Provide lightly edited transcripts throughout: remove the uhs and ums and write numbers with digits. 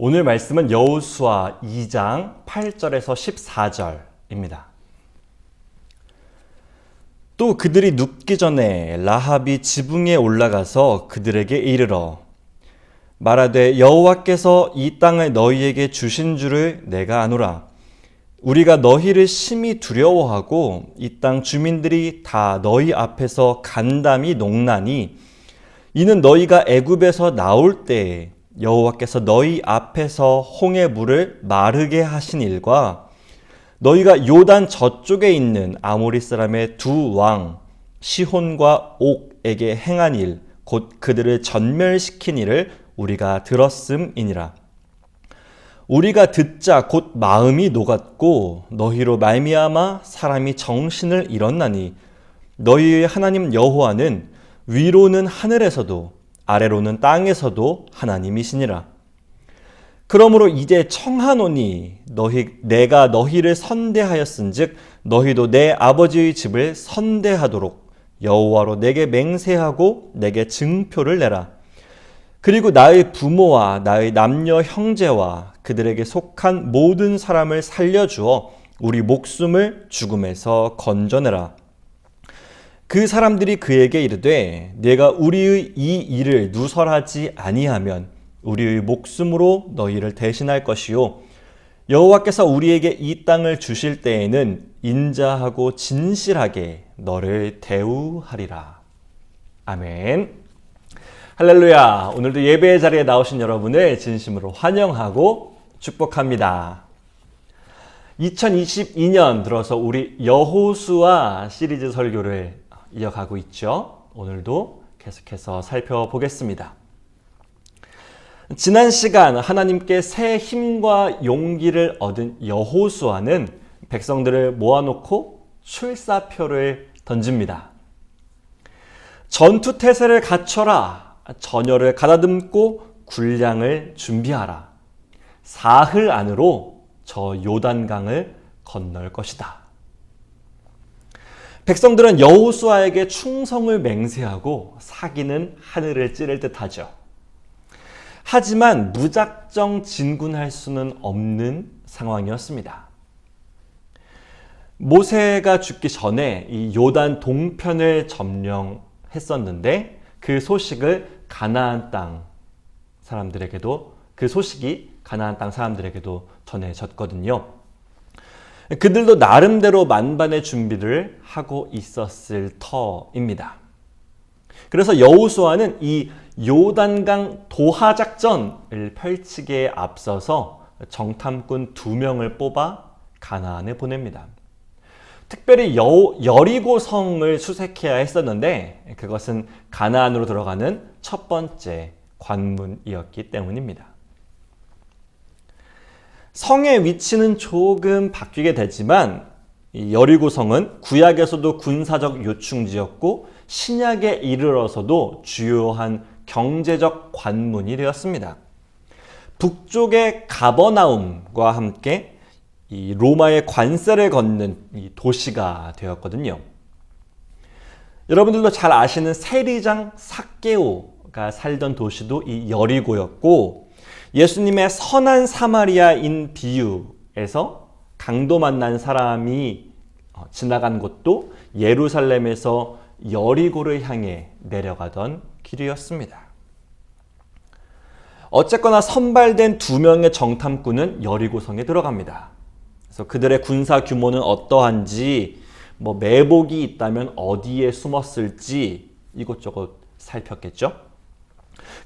오늘 말씀은 여호수아 2장 8절에서 14절입니다. 또 그들이 눕기 전에 라합이 지붕에 올라가서 그들에게 이르러 말하되 여호와께서 이 땅을 너희에게 주신 줄을 내가 아노라. 우리가 너희를 심히 두려워하고 이 땅 주민들이 다 너희 앞에서 간담이 농나니 이는 너희가 애굽에서 나올 때에 여호와께서 너희 앞에서 홍해 물을 마르게 하신 일과 너희가 요단 저쪽에 있는 아모리 사람의 두 왕 시혼과 옥에게 행한 일 곧 그들을 전멸시킨 일을 우리가 들었음이니라. 우리가 듣자 곧 마음이 녹았고 너희로 말미암아 사람이 정신을 잃었나니 너희의 하나님 여호와는 위로는 하늘에서도 아래로는 땅에서도 하나님이시니라. 그러므로 이제 청하노니 내가 너희를 선대하였은즉 너희도 내 아버지의 집을 선대하도록 여호와로 내게 맹세하고 내게 증표를 내라. 그리고 나의 부모와 나의 남녀 형제와 그들에게 속한 모든 사람을 살려주어 우리 목숨을 죽음에서 건져내라. 그 사람들이 그에게 이르되 내가 우리의 이 일을 누설하지 아니하면 우리의 목숨으로 너희를 대신할 것이요 여호와께서 우리에게 이 땅을 주실 때에는 인자하고 진실하게 너를 대우하리라. 아멘. 할렐루야. 오늘도 예배의 자리에 나오신 여러분을 진심으로 환영하고 축복합니다. 2022년 들어서 우리 여호수아 시리즈 설교를 이어가고 있죠. 오늘도 계속해서 살펴보겠습니다. 지난 시간 하나님께 새 힘과 용기를 얻은 여호수아는 백성들을 모아놓고 출사표를 던집니다. 전투태세를 갖춰라. 전열을 가다듬고 군량을 준비하라. 사흘 안으로 저 요단강을 건널 것이다. 백성들은 여호수아에게 충성을 맹세하고 사기는 하늘을 찌를 듯하죠. 하지만 무작정 진군할 수는 없는 상황이었습니다. 모세가 죽기 전에 이 요단 동편을 점령했었는데 그 소식을 가나안 땅 사람들에게도 전해졌거든요. 그들도 나름대로 만반의 준비를 하고 있었을 터입니다. 그래서 여호수아는 이 요단강 도하 작전을 펼치기에 앞서서 정탐꾼 2명을 뽑아 가나안에 보냅니다. 특별히 여리고성을 수색해야 했었는데 그것은 가나안으로 들어가는 첫 번째 관문이었기 때문입니다. 성의 위치는 조금 바뀌게 되지만 여리고성은 구약에서도 군사적 요충지였고 신약에 이르러서도 주요한 경제적 관문이 되었습니다. 북쪽의 가버나움과 함께 이 로마의 관세를 걷는 이 도시가 되었거든요. 여러분들도 잘 아시는 세리장 삭개오가 살던 도시도 이 여리고였고 예수님의 선한 사마리아인 비유에서 강도 만난 사람이 지나간 곳도 예루살렘에서 여리고를 향해 내려가던 길이었습니다. 어쨌거나 선발된 2명의 정탐꾼은 여리고성에 들어갑니다. 그래서 그들의 군사 규모는 어떠한지, 매복이 있다면 어디에 숨었을지 이것저것 살폈겠죠.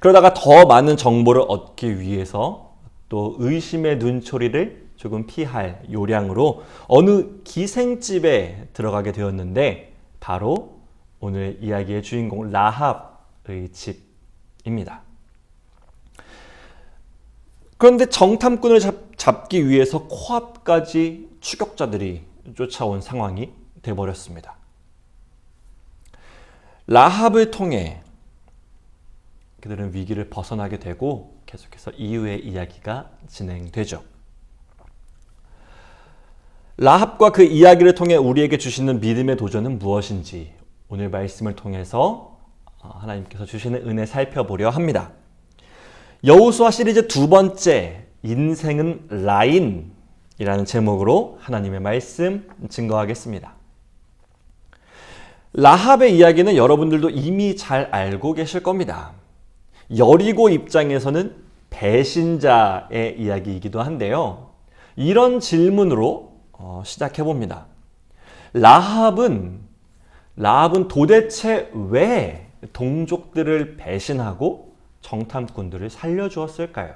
그러다가 더 많은 정보를 얻기 위해서 또 의심의 눈초리를 조금 피할 요량으로 어느 기생집에 들어가게 되었는데 바로 오늘 이야기의 주인공 라합의 집입니다. 그런데 정탐꾼을 잡기 위해서 코앞까지 추격자들이 쫓아온 상황이 되어버렸습니다. 라합을 통해 그들은 위기를 벗어나게 되고 계속해서 이후의 이야기가 진행되죠. 라합과 그 이야기를 통해 우리에게 주시는 믿음의 도전은 무엇인지 오늘 말씀을 통해서 하나님께서 주시는 은혜 살펴보려 합니다. 여호수아 시리즈 두 번째 인생은 라인이라는 제목으로 하나님의 말씀 증거하겠습니다. 라합의 이야기는 여러분들도 이미 잘 알고 계실 겁니다. 여리고 입장에서는 배신자의 이야기이기도 한데요. 이런 질문으로 시작해 봅니다. 라합은 도대체 왜 동족들을 배신하고 정탐꾼들을 살려주었을까요?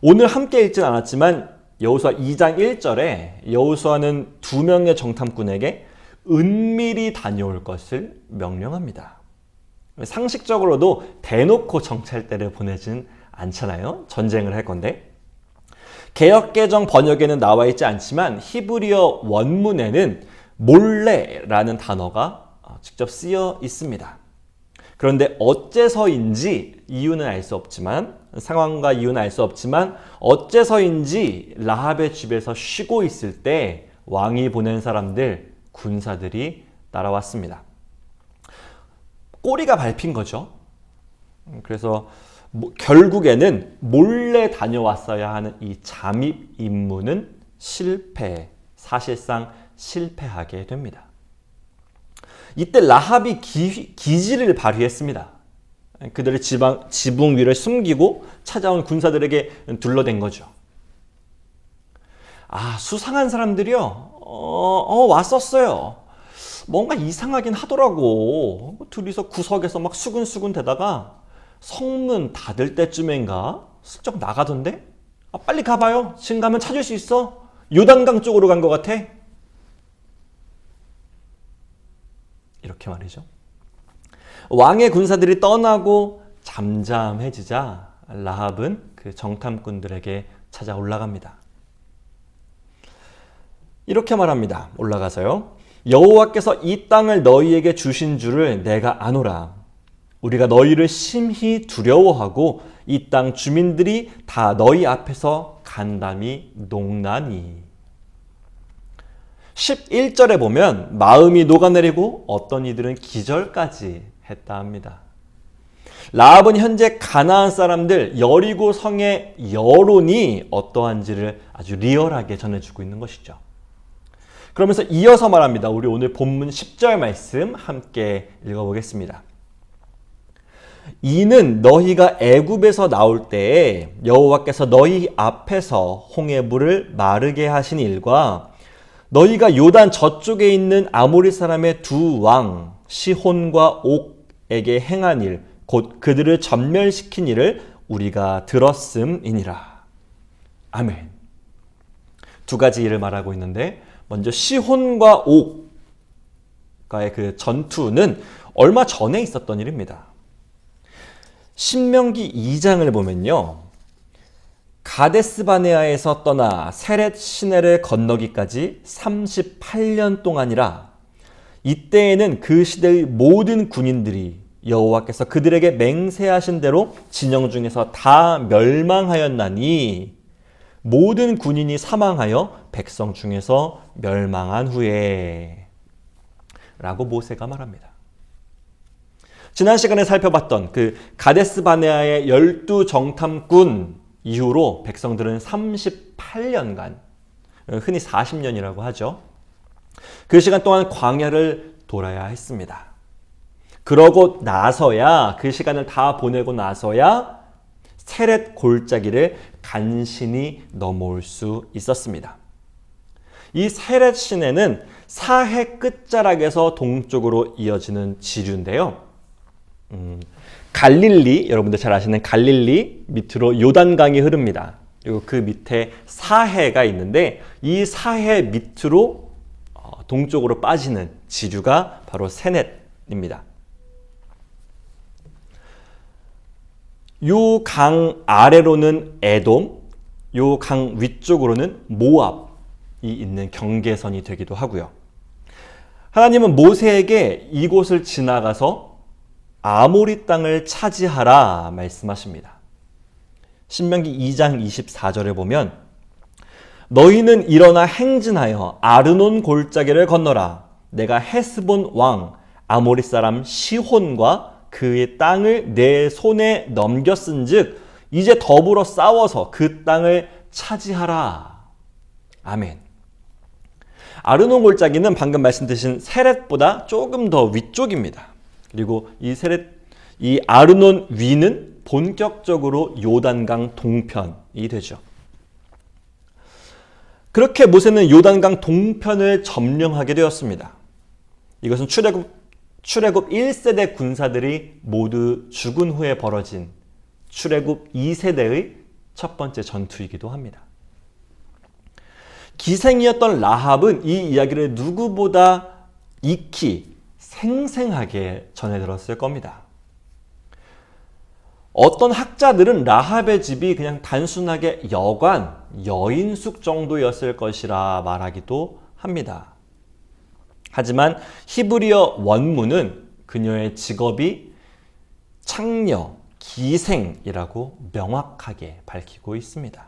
오늘 함께 읽진 않았지만 여호수아 2장 1절에 여호수아는 두 명의 정탐꾼에게 은밀히 다녀올 것을 명령합니다. 상식적으로도 대놓고 정찰대를 보내진 않잖아요. 전쟁을 할 건데. 개역개정 번역에는 나와 있지 않지만 히브리어 원문에는 몰래라는 단어가 직접 쓰여 있습니다. 그런데 어째서인지 이유는 알 수 없지만, 상황과 이유는 알 수 없지만 어째서인지 라합의 집에서 쉬고 있을 때 왕이 보낸 사람들, 군사들이 따라왔습니다. 꼬리가 밟힌 거죠. 그래서 결국에는 몰래 다녀왔어야 하는 이 잠입 임무는 사실상 실패하게 됩니다. 이때 라합이 기지를 발휘했습니다. 그들의 지붕 위를 숨기고 찾아온 군사들에게 둘러댄 거죠. 수상한 사람들이요. 왔었어요. 뭔가 이상하긴 하더라고. 둘이서 구석에서 막 수근수근 대다가 성문 닫을 때쯤인가 슬쩍 나가던데? 빨리 가봐요. 지금 가면 찾을 수 있어. 요단강 쪽으로 간 것 같아. 이렇게 말이죠. 왕의 군사들이 떠나고 잠잠해지자 라합은 그 정탐꾼들에게 찾아 올라갑니다. 이렇게 말합니다. 올라가서요. 여호와께서 이 땅을 너희에게 주신 줄을 내가 아노라. 우리가 너희를 심히 두려워하고 이 땅 주민들이 다 너희 앞에서 간담이 농나니. 11절에 보면 마음이 녹아내리고 어떤 이들은 기절까지 했다 합니다. 라합은 현재 가나안 사람들 여리고 성의 여론이 어떠한지를 아주 리얼하게 전해주고 있는 것이죠. 그러면서 이어서 말합니다. 우리 오늘 본문 10절 말씀 함께 읽어보겠습니다. 이는 너희가 애굽에서 나올 때에 여호와께서 너희 앞에서 홍해물을 마르게 하신 일과 너희가 요단 저쪽에 있는 아모리 사람의 두 왕 시혼과 옥에게 행한 일, 곧 그들을 전멸시킨 일을 우리가 들었음이니라. 아멘. 두 가지 일을 말하고 있는데 먼저 시혼과 옥과의 그 전투는 얼마 전에 있었던 일입니다. 신명기 2장을 보면요. 가데스 바네아에서 떠나 세렛 시내를 건너기까지 38년 동안이라 이때에는 그 시대의 모든 군인들이 여호와께서 그들에게 맹세하신 대로 진영 중에서 다 멸망하였나니 모든 군인이 사망하여 백성 중에서 멸망한 후에 라고 모세가 말합니다. 지난 시간에 살펴봤던 그 가데스 바네아의 12 정탐꾼 이후로 백성들은 38년간, 흔히 40년이라고 하죠. 그 시간 동안 광야를 돌아야 했습니다. 그러고 나서야, 그 시간을 다 보내고 나서야 세렛 골짜기를 간신히 넘어올 수 있었습니다. 이 세렛 시내는 사해 끝자락에서 동쪽으로 이어지는 지류인데요. 갈릴리, 여러분들 잘 아시는 갈릴리 밑으로 요단강이 흐릅니다. 그리고 그 밑에 사해가 있는데 이 사해 밑으로 동쪽으로 빠지는 지류가 바로 세넷입니다. 요 강 아래로는 에돔, 요 강 위쪽으로는 모압이 있는 경계선이 되기도 하고요. 하나님은 모세에게 이곳을 지나가서 아모리 땅을 차지하라 말씀하십니다. 신명기 2장 24절에 보면 너희는 일어나 행진하여 아르논 골짜기를 건너라. 내가 헤스본 왕 아모리 사람 시혼과 그의 땅을 내 손에 넘겼은즉 이제 더불어 싸워서 그 땅을 차지하라. 아멘. 아르논 골짜기는 방금 말씀드린 세렛보다 조금 더 위쪽입니다. 그리고 이 아르논 위는 본격적으로 요단강 동편이 되죠. 그렇게 모세는 요단강 동편을 점령하게 되었습니다. 이것은 출애굽 1세대 군사들이 모두 죽은 후에 벌어진 출애굽 2세대의 첫 번째 전투이기도 합니다. 기생이었던 라합은 이 이야기를 누구보다 익히 생생하게 전해 들었을 겁니다. 어떤 학자들은 라합의 집이 그냥 단순하게 여관, 여인숙 정도였을 것이라 말하기도 합니다. 하지만 히브리어 원문은 그녀의 직업이 창녀, 기생이라고 명확하게 밝히고 있습니다.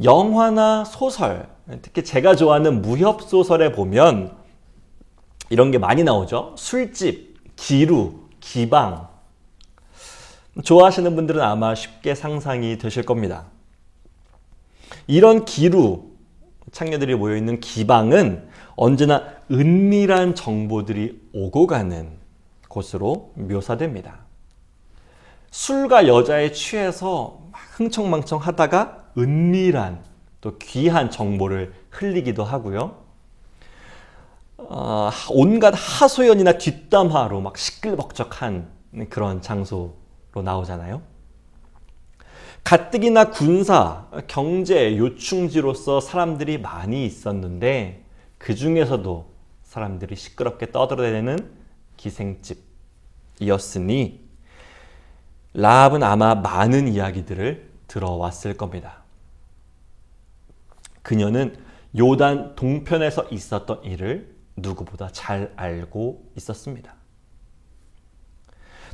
영화나 소설, 특히 제가 좋아하는 무협소설에 보면 이런 게 많이 나오죠. 술집, 기루, 기방. 좋아하시는 분들은 아마 쉽게 상상이 되실 겁니다. 이런 기루, 창녀들이 모여있는 기방은 언제나 은밀한 정보들이 오고 가는 곳으로 묘사됩니다. 술과 여자에 취해서 흥청망청 하다가 은밀한 또 귀한 정보를 흘리기도 하고요. 온갖 하소연이나 뒷담화로 막 시끌벅적한 그런 장소로 나오잖아요. 가뜩이나 군사, 경제 요충지로서 사람들이 많이 있었는데 그 중에서도 사람들이 시끄럽게 떠들어대는 기생집이었으니 라합은 아마 많은 이야기들을 들어왔을 겁니다. 그녀는 요단 동편에서 있었던 일을 누구보다 잘 알고 있었습니다.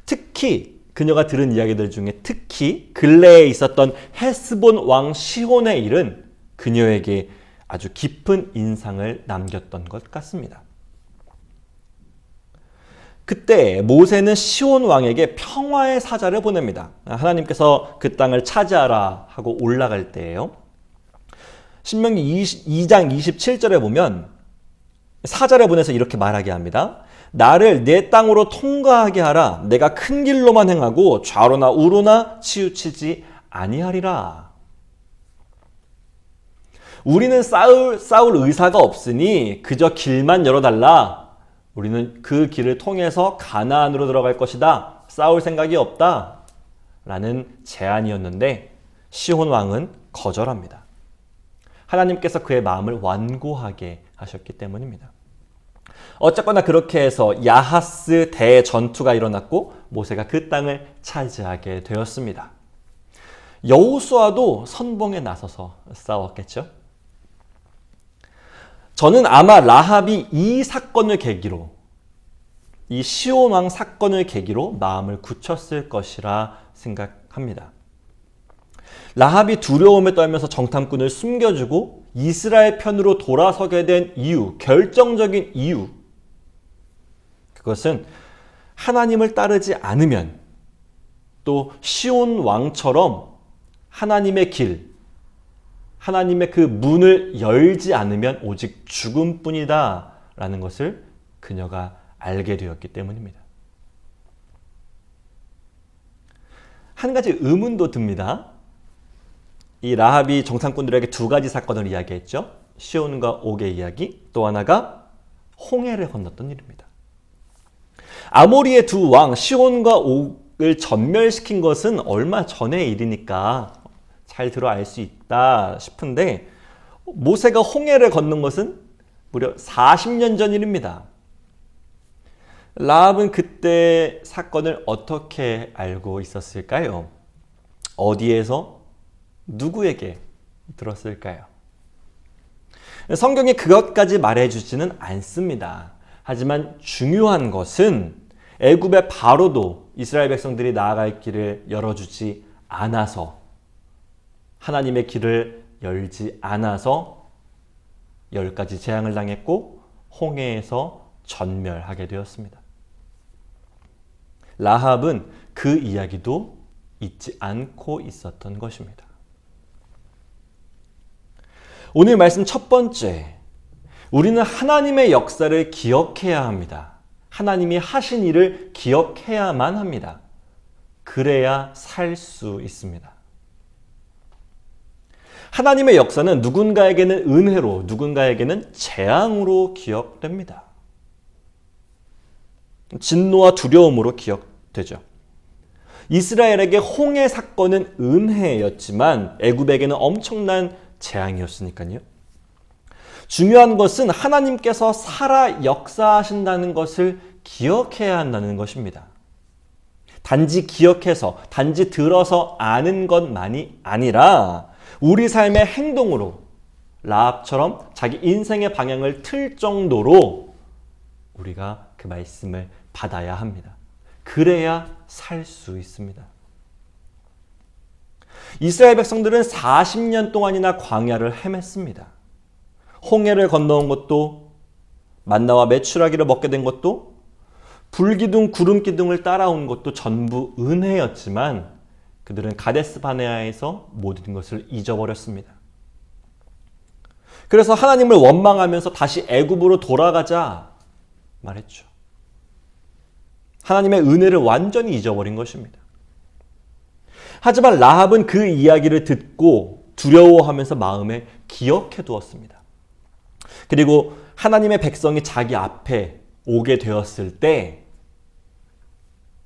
특히 그녀가 들은 이야기들 중에 특히 근래에 있었던 헤스본 왕 시혼의 일은 그녀에게 아주 깊은 인상을 남겼던 것 같습니다. 그때 모세는 시혼 왕에게 평화의 사자를 보냅니다. 하나님께서 그 땅을 차지하라 하고 올라갈 때예요. 신명기 2장 27절에 보면 사자를 보내서 이렇게 말하게 합니다. 나를 내 땅으로 통과하게 하라. 내가 큰 길로만 행하고 좌로나 우로나 치우치지 아니하리라. 우리는 싸울 의사가 없으니 그저 길만 열어달라. 우리는 그 길을 통해서 가나안으로 들어갈 것이다. 싸울 생각이 없다. 라는 제안이었는데 시혼 왕은 거절합니다. 하나님께서 그의 마음을 완고하게 하셨기 때문입니다. 어쨌거나 그렇게 해서 야하스 대전투가 일어났고 모세가 그 땅을 차지하게 되었습니다. 여호수아도 선봉에 나서서 싸웠겠죠. 저는 아마 라합이 이 사건을 계기로, 이 시온 왕 사건을 계기로 마음을 굳혔을 것이라 생각합니다. 라합이 두려움에 떨면서 정탐꾼을 숨겨주고 이스라엘 편으로 돌아서게 된 이유, 결정적인 이유, 그것은 하나님을 따르지 않으면 또 시온 왕처럼 하나님의 길, 하나님의 그 문을 열지 않으면 오직 죽음뿐이다 라는 것을 그녀가 알게 되었기 때문입니다. 한 가지 의문도 듭니다. 이 라합이 정탐꾼들에게 두 가지 사건을 이야기했죠. 시온과 옥의 이야기, 또 하나가 홍해를 건넜던 일입니다. 아모리의 두 왕 시온과 옥을 전멸시킨 것은 얼마 전의 일이니까 잘 들어 알 수 있다 싶은데 모세가 홍해를 건넌 것은 무려 40년 전 일입니다. 라합은 그때 사건을 어떻게 알고 있었을까요? 어디에서 누구에게 들었을까요? 성경에 그것까지 말해주지는 않습니다. 하지만 중요한 것은 애굽의 바로도 이스라엘 백성들이 나아갈 길을 열어주지 않아서, 하나님의 길을 열지 않아서 10가지 재앙을 당했고 홍해에서 전멸하게 되었습니다. 라합은 그 이야기도 잊지 않고 있었던 것입니다. 오늘 말씀 첫 번째, 우리는 하나님의 역사를 기억해야 합니다. 하나님이 하신 일을 기억해야만 합니다. 그래야 살 수 있습니다. 하나님의 역사는 누군가에게는 은혜로, 누군가에게는 재앙으로 기억됩니다. 진노와 두려움으로 기억되죠. 이스라엘에게 홍해 사건은 은혜였지만 애굽에게는 엄청난 재앙이었으니까요. 중요한 것은 하나님께서 살아 역사하신다는 것을 기억해야 한다는 것입니다. 단지 기억해서, 단지 들어서 아는 것만이 아니라 우리 삶의 행동으로 라합처럼 자기 인생의 방향을 틀 정도로 우리가 그 말씀을 받아야 합니다. 그래야 살 수 있습니다. 이스라엘 백성들은 40년 동안이나 광야를 헤맸습니다. 홍해를 건너온 것도, 만나와 메추라기를 먹게 된 것도, 불기둥, 구름기둥을 따라온 것도 전부 은혜였지만 그들은 가데스 바네아에서 모든 것을 잊어버렸습니다. 그래서 하나님을 원망하면서 다시 애굽으로 돌아가자 말했죠. 하나님의 은혜를 완전히 잊어버린 것입니다. 하지만 라합은 그 이야기를 듣고 두려워하면서 마음에 기억해 두었습니다. 그리고 하나님의 백성이 자기 앞에 오게 되었을 때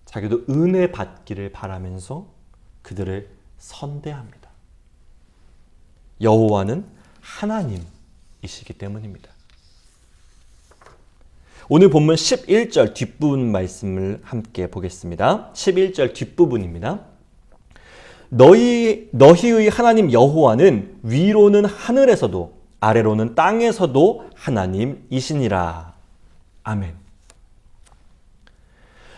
자기도 은혜 받기를 바라면서 그들을 선대합니다. 여호와는 하나님이시기 때문입니다. 오늘 본문 11절 뒷부분 말씀을 함께 보겠습니다. 11절 뒷부분입니다. 너희의 하나님 여호와는 위로는 하늘에서도 아래로는 땅에서도 하나님이시니라. 아멘.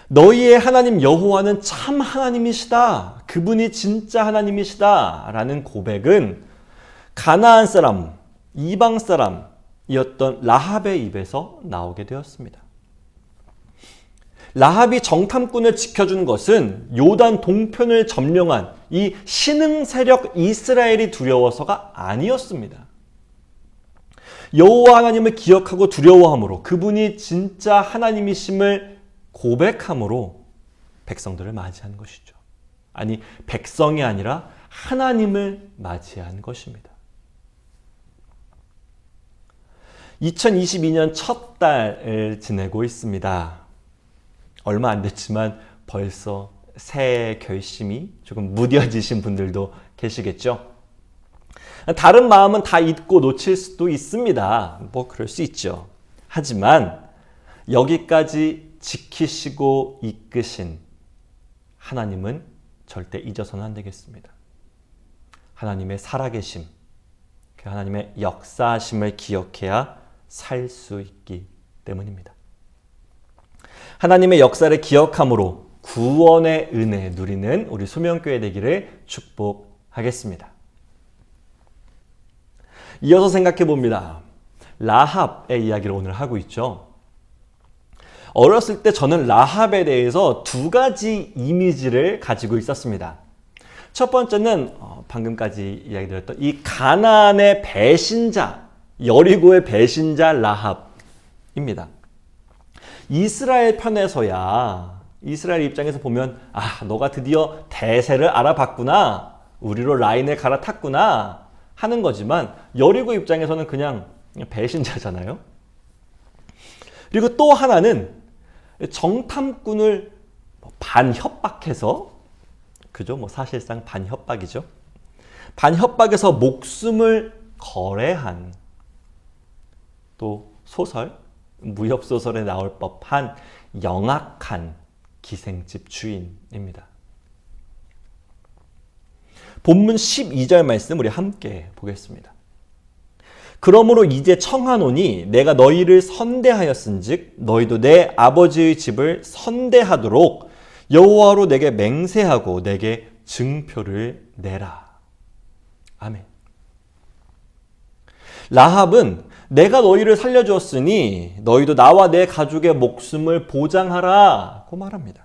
너희의 하나님 여호와는 참 하나님이시다. 그분이 진짜 하나님이시다. 라는 고백은 가나안 사람, 이방 사람이었던 라합의 입에서 나오게 되었습니다. 라합이 정탐꾼을 지켜준 것은 요단 동편을 점령한 이 신흥 세력 이스라엘이 두려워서가 아니었습니다. 여호와 하나님을 기억하고 두려워함으로 그분이 진짜 하나님이심을 고백함으로 백성들을 맞이한 것이죠. 아니, 백성이 아니라 하나님을 맞이한 것입니다. 2022년 첫 달을 지내고 있습니다. 얼마 안 됐지만 벌써 새해 결심이 조금 무뎌지신 분들도 계시겠죠. 다른 마음은 다 잊고 놓칠 수도 있습니다. 뭐 그럴 수 있죠. 하지만 여기까지 지키시고 이끄신 하나님은 절대 잊어서는 안 되겠습니다. 하나님의 살아계심, 그 하나님의 역사하심을 기억해야 살 수 있기 때문입니다. 하나님의 역사를 기억함으로 구원의 은혜 누리는 우리 소명교회 되기를 축복하겠습니다. 이어서 생각해 봅니다. 라합의 이야기를 오늘 하고 있죠. 어렸을 때 저는 라합에 대해서 두 가지 이미지를 가지고 있었습니다. 첫 번째는 방금까지 이야기 드렸던 이 가나안의 배신자, 여리고의 배신자 라합입니다. 이스라엘 편에서야, 이스라엘 입장에서 보면 너가 드디어 대세를 알아봤구나, 우리로 라인을 갈아탔구나 하는 거지만 여리고 입장에서는 그냥 배신자잖아요. 그리고 또 하나는 정탐꾼을 반협박해서, 그죠? 사실상 반협박이죠. 반협박에서 목숨을 거래한, 또 소설, 무협소설에 나올 법한 영악한 기생집 주인입니다. 본문 12절 말씀 우리 함께 보겠습니다. 그러므로 이제 청하노니 내가 너희를 선대하였은즉 너희도 내 아버지의 집을 선대하도록 여호와로 내게 맹세하고 내게 증표를 내라. 아멘. 라합은 내가 너희를 살려주었으니 너희도 나와 내 가족의 목숨을 보장하라 고 말합니다.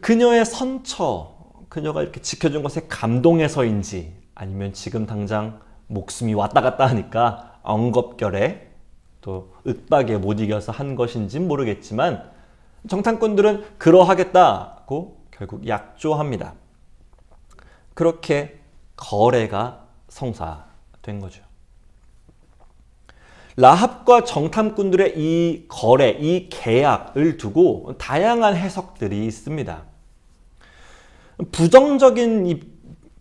그녀의 선처, 그녀가 이렇게 지켜준 것에 감동해서인지 아니면 지금 당장 목숨이 왔다 갔다 하니까 엉겁결에 또 윽박에 못 이겨서 한 것인지는 모르겠지만 정탐꾼들은 그러하겠다고 결국 약조합니다. 그렇게 거래가 성사된 거죠. 라합과 정탐꾼들의 이 거래, 이 계약을 두고 다양한 해석들이 있습니다.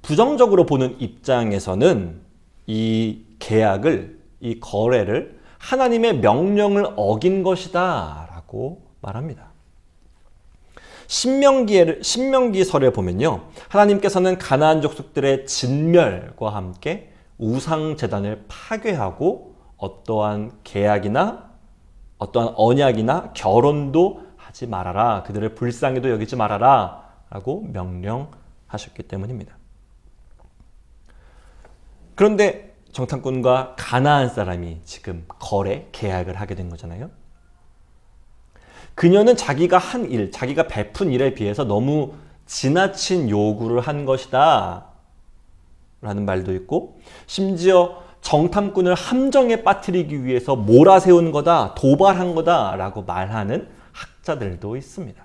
부정적으로 보는 입장에서는 이 계약을, 이 거래를 하나님의 명령을 어긴 것이다 라고 말합니다. 신명기설에 보면요, 하나님께서는 가나안 족속들의 진멸과 함께 우상제단을 파괴하고 어떠한 계약이나 어떠한 언약이나 결혼도 하지 말아라, 그들을 불쌍히도 여기지 말아라 라고 명령하셨기 때문입니다. 그런데 정탐꾼과 가나안 사람이 지금 거래, 계약을 하게 된 거잖아요. 그녀는 자기가 한 일, 자기가 베푼 일에 비해서 너무 지나친 요구를 한 것이다 라는 말도 있고, 심지어 정탐꾼을 함정에 빠뜨리기 위해서 몰아세운 거다, 도발한 거다 라고 말하는 학자들도 있습니다.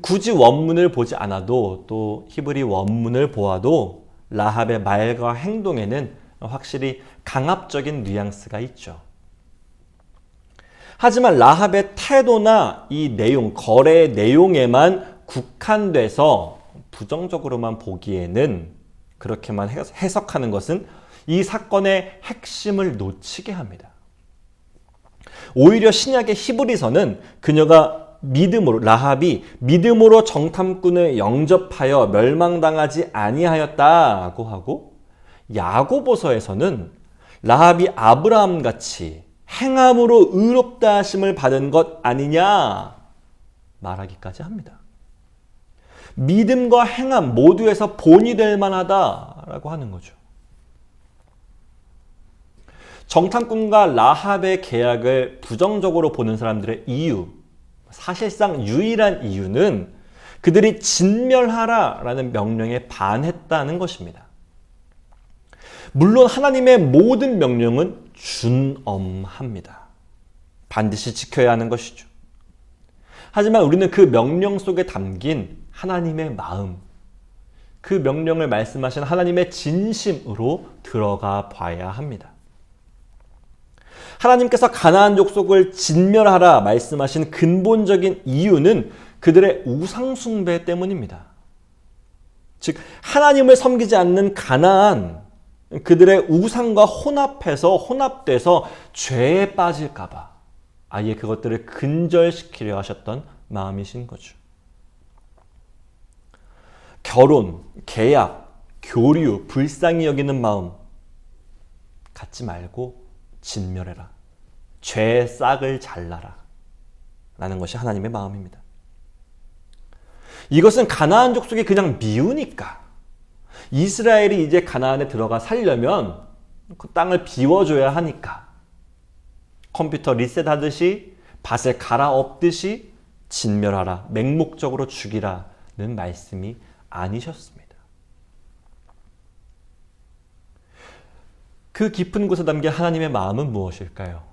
굳이 원문을 보지 않아도, 또 히브리 원문을 보아도 라합의 말과 행동에는 확실히 강압적인 뉘앙스가 있죠. 하지만 라합의 태도나 이 내용, 거래의 내용에만 국한돼서 부정적으로만 보기에는, 그렇게만 해석하는 것은 이 사건의 핵심을 놓치게 합니다. 오히려 신약의 히브리서는 그녀가 라합이 믿음으로 정탐꾼을 영접하여 멸망당하지 아니하였다고 하고, 야고보서에서는 라합이 아브라함같이 행함으로 의롭다 하심을 받은 것 아니냐 말하기까지 합니다. 믿음과 행함 모두에서 본이 될 만하다라고 하는 거죠. 정탐꾼과 라합의 계약을 부정적으로 보는 사람들의 이유, 사실상 유일한 이유는 그들이 진멸하라라는 명령에 반했다는 것입니다. 물론 하나님의 모든 명령은 준엄합니다. 반드시 지켜야 하는 것이죠. 하지만 우리는 그 명령 속에 담긴 하나님의 마음, 그 명령을 말씀하신 하나님의 진심으로 들어가 봐야 합니다. 하나님께서 가나안 족속을 진멸하라 말씀하신 근본적인 이유는 그들의 우상 숭배 때문입니다. 즉 하나님을 섬기지 않는 가나안, 그들의 우상과 혼합돼서 죄에 빠질까 봐 아예 그것들을 근절시키려 하셨던 마음이신 거죠. 결혼, 계약, 교류, 불쌍히 여기는 마음 갖지 말고 진멸해라. 죄의 싹을 잘라라. 라는 것이 하나님의 마음입니다. 이것은 가나안 족속이 그냥 미우니까, 이스라엘이 이제 가나안에 들어가 살려면 그 땅을 비워줘야 하니까, 컴퓨터 리셋하듯이 밭을 갈아엎듯이 진멸하라, 맹목적으로 죽이라는 말씀이 아니셨습니다. 그 깊은 곳에 담긴 하나님의 마음은 무엇일까요?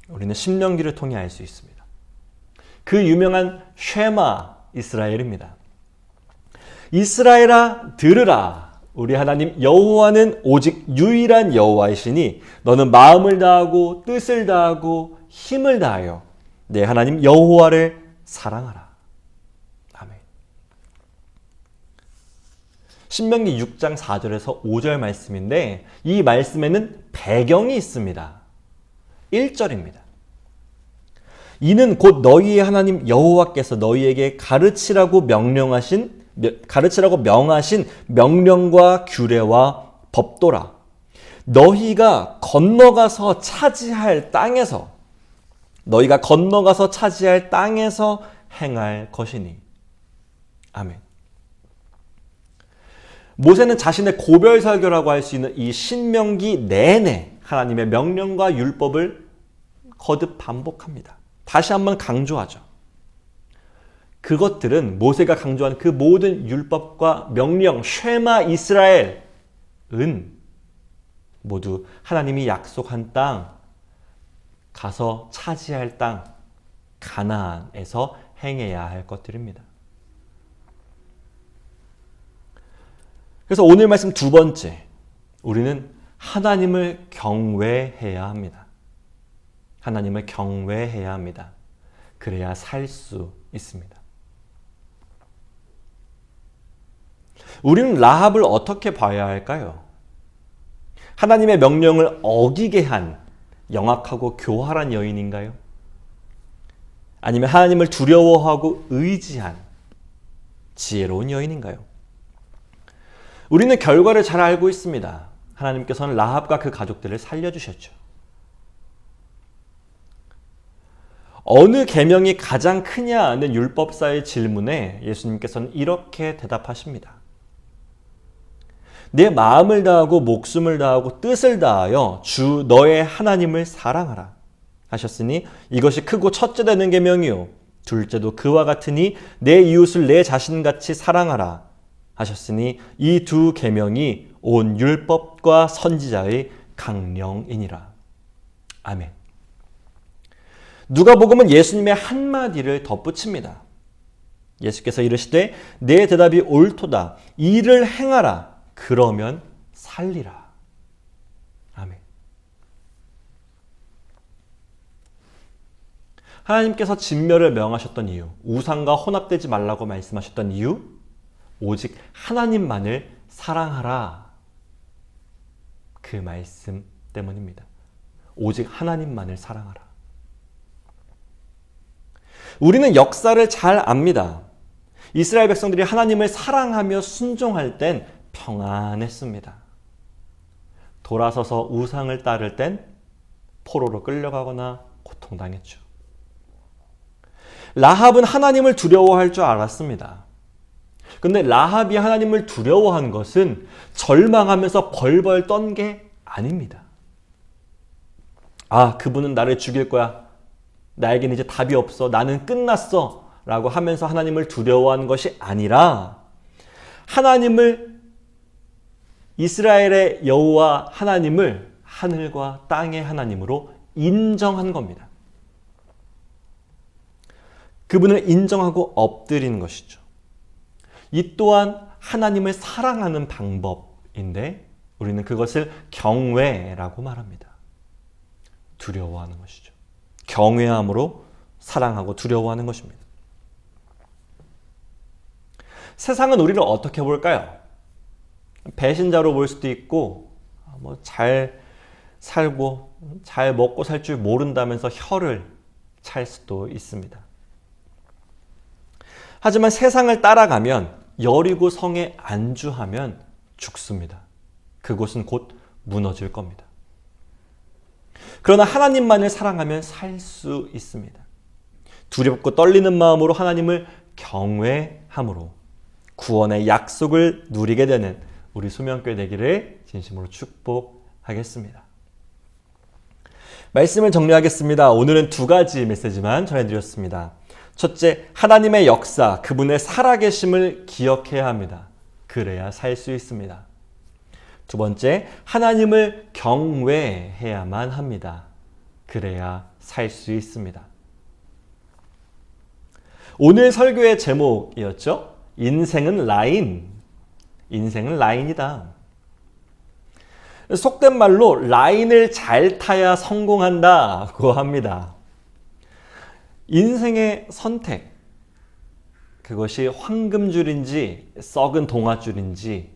우리는 신명기를 통해 알 수 있습니다. 그 유명한 쉐마 이스라엘입니다. 이스라엘아 들으라, 우리 하나님 여호와는 오직 유일한 여호와이시니 너는 마음을 다하고 뜻을 다하고 힘을 다하여 내 하나님 여호와를 사랑하라. 아멘. 신명기 6장 4절에서 5절 말씀인데, 이 말씀에는 배경이 있습니다. 1절입니다. 이는 곧 너희의 하나님 여호와께서 너희에게 가르치라고 명하신 명령과 규례와 법도라. 너희가 건너가서 차지할 땅에서 행할 것이니. 아멘. 모세는 자신의 고별 설교라고 할 수 있는 이 신명기 내내 하나님의 명령과 율법을 거듭 반복합니다. 다시 한번 강조하죠. 그것들은 모세가 강조한 그 모든 율법과 명령, 쉐마 이스라엘은 모두 하나님이 약속한 땅, 가서 차지할 땅, 가나안에서 행해야 할 것들입니다. 그래서 오늘 말씀 두 번째, 우리는 하나님을 경외해야 합니다. 하나님을 경외해야 합니다. 그래야 살 수 있습니다. 우리는 라합을 어떻게 봐야 할까요? 하나님의 명령을 어기게 한 영악하고 교활한 여인인가요? 아니면 하나님을 두려워하고 의지한 지혜로운 여인인가요? 우리는 결과를 잘 알고 있습니다. 하나님께서는 라합과 그 가족들을 살려주셨죠. 어느 계명이 가장 크냐는 율법사의 질문에 예수님께서는 이렇게 대답하십니다. 내 마음을 다하고 목숨을 다하고 뜻을 다하여 주 너의 하나님을 사랑하라 하셨으니 이것이 크고 첫째 되는 계명이요 둘째도 그와 같으니 내 이웃을 내 자신같이 사랑하라 하셨으니 이 두 계명이 온 율법과 선지자의 강령이니라. 아멘. 누가복음은 예수님의 한마디를 덧붙입니다. 예수께서 이르시되 내 대답이 옳도다. 이를 행하라. 그러면 살리라. 아멘. 하나님께서 진멸을 명하셨던 이유, 우상과 혼합되지 말라고 말씀하셨던 이유, 오직 하나님만을 사랑하라. 그 말씀 때문입니다. 오직 하나님만을 사랑하라. 우리는 역사를 잘 압니다. 이스라엘 백성들이 하나님을 사랑하며 순종할 땐 평안했습니다. 돌아서서 우상을 따를 땐 포로로 끌려가거나 고통당했죠. 라합은 하나님을 두려워할 줄 알았습니다. 근데 라합이 하나님을 두려워한 것은 절망하면서 벌벌 떤 게 아닙니다. 아, 그분은 나를 죽일 거야. 나에겐 이제 답이 없어. 나는 끝났어. 라고 하면서 하나님을 두려워한 것이 아니라 하나님을 이스라엘의 여호와 하나님을 하늘과 땅의 하나님으로 인정한 겁니다. 그분을 인정하고 엎드리는 것이죠. 이 또한 하나님을 사랑하는 방법인데 우리는 그것을 경외라고 말합니다. 두려워하는 것이죠. 경외함으로 사랑하고 두려워하는 것입니다. 세상은 우리를 어떻게 볼까요? 배신자로 볼 수도 있고 잘 살고 잘 먹고 살 줄 모른다면서 혀를 찰 수도 있습니다. 하지만 세상을 따라가면 여리고 성에 안주하면 죽습니다. 그곳은 곧 무너질 겁니다. 그러나 하나님만을 사랑하면 살 수 있습니다. 두렵고 떨리는 마음으로 하나님을 경외함으로 구원의 약속을 누리게 되는 우리 소명교회 되기를 진심으로 축복하겠습니다. 말씀을 정리하겠습니다. 오늘은 두 가지 메시지만 전해드렸습니다. 첫째, 하나님의 역사, 그분의 살아계심을 기억해야 합니다. 그래야 살 수 있습니다. 두 번째, 하나님을 경외해야만 합니다. 그래야 살 수 있습니다. 오늘 설교의 제목이었죠? 인생은 라인. 인생은 라인이다. 속된 말로 라인을 잘 타야 성공한다고 합니다. 인생의 선택, 그것이 황금줄인지 썩은 동아줄인지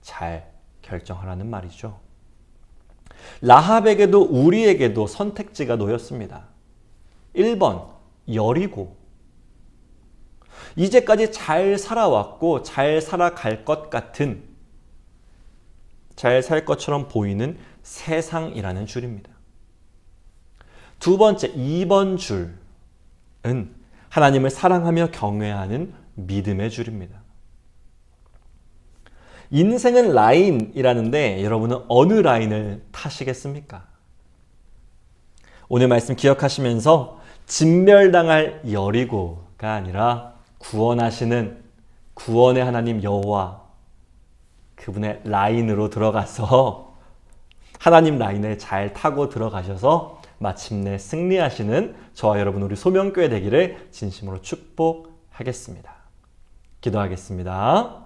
잘 결정하라는 말이죠. 라합에게도 우리에게도 선택지가 놓였습니다. 1번, 여리고. 이제까지 잘 살아왔고 잘 살아갈 것 같은, 잘 살 것처럼 보이는 세상이라는 줄입니다. 두 번째, 2번 줄은 하나님을 사랑하며 경외하는 믿음의 줄입니다. 인생은 라인이라는데 여러분은 어느 라인을 타시겠습니까? 오늘 말씀 기억하시면서 진멸당할 여리고가 아니라 구원하시는 구원의 하나님 여호와 그분의 라인으로 들어가서 하나님 라인에 잘 타고 들어가셔서 마침내 승리하시는 저와 여러분 우리 소명교회 되기를 진심으로 축복하겠습니다. 기도하겠습니다.